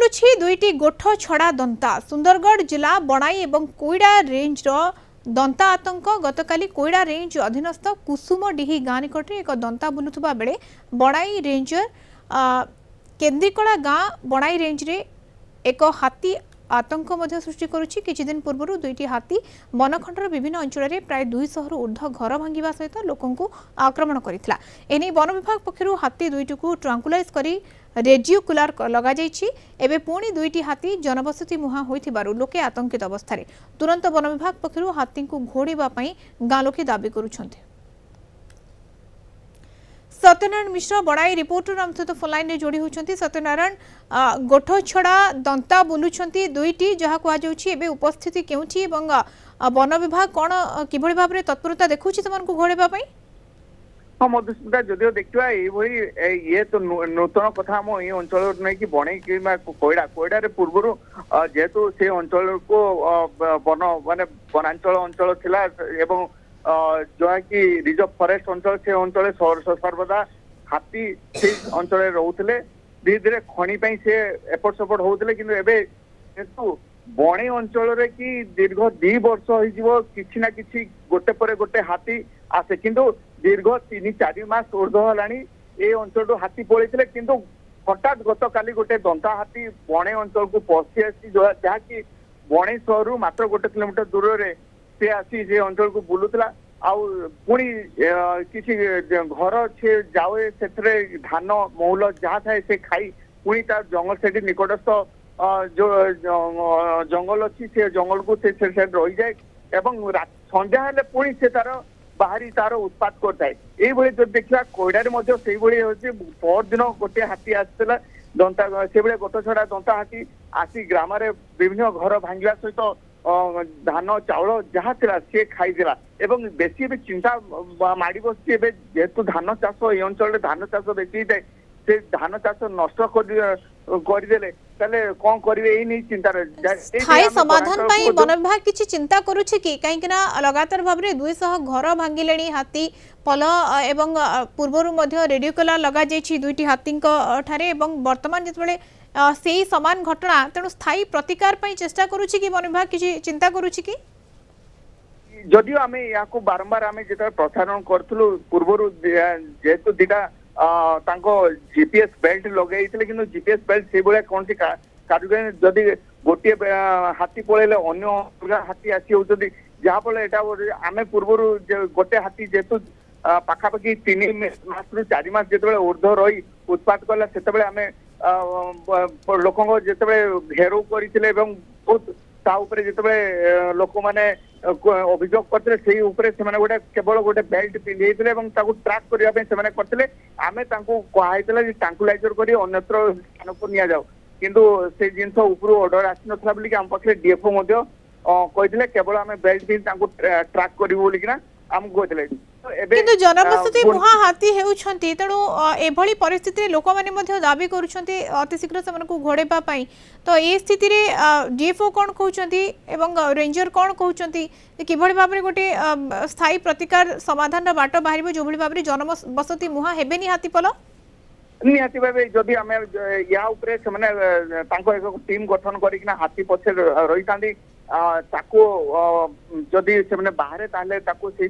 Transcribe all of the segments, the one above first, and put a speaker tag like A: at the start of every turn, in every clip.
A: बुलुछि दुईटी गोठ छड़ा दंता। सुंदरगढ़ जिला बणाई एवं कोईडा रेंज दंता आतंक गतकाली कोईडा रेंज अधीनस्थ कुसुमडीही गाँ निकट एक दंता बुलुवा बेले बणाई रेंजर केन्द्रीकला गाँ बणाई रेंज रे एक हाथी आतंक सृष्टि करुछि। किछि दिन पूर्व दुईटी हाथी बनखंडर विभिन्न अंचल में प्राय 200 रु ऊर्ध्व घर भांगिबा सहित लोकंकु आक्रमण करितला। एने वन विभाग पक्षरु हाथी दुईटी को ट्रांकुलाइज करी रेडियो कुलार लगा जाइछि। एबे पुणी दुईटी हाथी जनबसति मुहा होइथिबारु लोके आतंकित अवस्था रे तुरंत वन विभाग पक्षरु हाथी को घोड़ीबा पई गाँ लोके दाबी करुछन्ते। सत्यनारायण मिश्र बणाई रिपोर्टर आम सहित फोन लाइन जोड़ी होती। सत्यनारायण गोठ छड़ा दंता बुलुंट दुईटी जहाँ कहुच्छे उपस्थिति केउठी वन विभाग कौन किभली भाव में तत्परता देखुं से घोड़ापी।
B: हाँ मधुस्मिता जदिव देखा ये तो नूतन कथा आम ये अंचल नहीं कि बणई कि कोईडा कोईडा पूर्व जेहेतु से अंचल को वन मान वनांचल अंचल थिला एवं जहाँ कि रिजर्व फॉरेस्ट अंचल से अंचल सर्वदा हाथी से अंचल रोते धीरे धीरे खणी से एपट सेपट होते कि बणई अंचल कि दीर्घ 2 वर्ष हो कि ना कि गोटे पर गोटे हाथी आसे किंतु दीर्घ 3-4 मास ऊर्ध है ये अंचल हाथी पलैते किंतु हठात गत काली गोटे दंता हाथी बणई अंचल को पशि आसी जहाँकि बणई सहर मात्र 1 किलोमीटर दूर से से आसी से अंचल को बुलूला पुणी किसी घर से जाए से धान मौल जहाँ थाए से खाई पुणी तार जंगल से निकटस्थ जो जंगल अच्छी से जंगल को से रही जाए एवं संध्या हेले पुणी से तार बाहरी तार उत्पात करता है। ये जो देखा कोईडारे पर दिन गोटे हाथी आसाला दंता से गोट छड़ा दंता हाथी आसी ग्राम विभिन्न घर भांगा सहित धान चाउल जहाँ थिला सी खाईदेला एवं बेसी भी चिंता माड़ी बसती जेहेतु धान चाष ये अंचल धान चाष बेसी होता है से धान चाष नष्ट करदेले कौन करेंगे चिंता
A: स्थायी समाधान वन विभाग किसी चिंता करुछि कि कहीं लगातार भाव में 200 घर भांगिले हाथी पल एवं पूर्वर रेडियो कला लगा दुईटी हाथी ठारे वर्तमान जिते से समान घटना तेणु स्थायी प्रतिकार चेष्टा करुछि कि वन विभाग किसी चिंता करुछि कि
B: जदियो आम या बारंबार आम जो प्रसारण करूँ पूर्वर जेहेतु दीटा जीपीएस बेल्ट लगे कि जीपीएस बेल्ट से भाया कौन सी कार्यक्रम जदि गोटे हाथी पलैले अन्य हाथी आसी होती जहाँफल यहाँ आम पूर्वर गोटे हाथी जेहेतु पाखापाखि 3 मास रु 4 मास जो ऊर्ध रही उत्पात कला से आम लोक जो घेराव करते बहुत जिते लोक मैंने अभियोग करते गोटे केवल गोटे बेल्ट पिंधे ट्राक करने करते आम कहला ट्रांकुलाइजर कर अन्यत्र स्थान को नि जाओ किंतु से जिनस ऊपर ऑर्डर आसी नाला बोलिक आम पाखे डीएफओ कहते केवल आम बेल्ट पिंधि ट्राक करूँ बोलिकिना आमको कहते
A: किंतु जनबसति मुहा हाथी हेउछंती तेणु एभली परिस्थिति लोक माने दाबी करुछंती अतिशीघ्र से घोड़ेबा पई तो ये स्थिति रे डीएफओ कौन कहउछंती एवं रेंजर कौन कहउछंती किभली भाव में गोटे स्थायी प्रतिकार समाधान बाट बाहर जो भली भाव में जनबसति मुहा हेबेनी हाथी पल
B: निहाती भाव जदि आम या उपरे से माने एक टीम गठन करिकना हाथी पछे रही थांदी जदि से बाहर ताले ताको से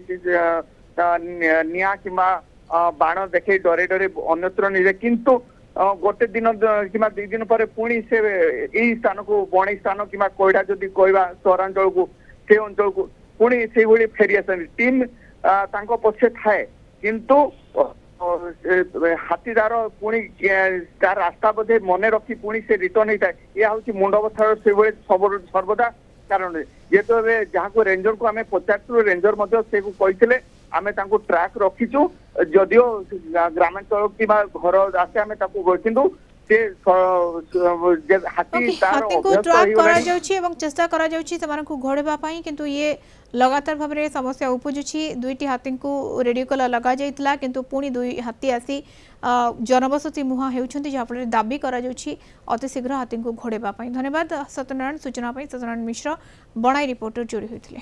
B: निया कि बाण देखे डरे डरे अन्यत्र निजे किंतु गोटे दिन कि 2 दिन पर पुणी से यही स्थान को बणई स्थान कि कोईडा जदि कहवा सहरांचल को से अंचल को पुणी से भाई फेरी आस टीम पछे थाए किंतु हाथीदार पुणी तार रास्ता बोधे मन रखी पुणी से रिटर्न होता है यह हूँ मुंड बथार से सर्वदा कारण जेहेतु जहाँ को रेंजर को आम पचारू रेंजर से कहते आम ट्राक रखीचु जदियो ग्रामांचल कि घर आसे आम किंतु
A: हाथी को ट्रैक करा जाउछि एवं चेष्टा करा जाउछि सेमानकु घोड़ेबा पई किंतु ये लगातार भाव में समस्या उपजुछि। दुईटी हाथी को रेडियो कला लगा जाइतला किंतु पुणी 2 हाथी आसी जनबसति मुहा हेउछंती जहाँफल दाबी करा जाउछि अतिशीघ्र हाथी को घोड़ेबा पई। धन्यवाद सत्यनारायण सूचना पई। सत्यनारायण मिश्र बणाई रिपोर्टर जोड़ी होइथिले।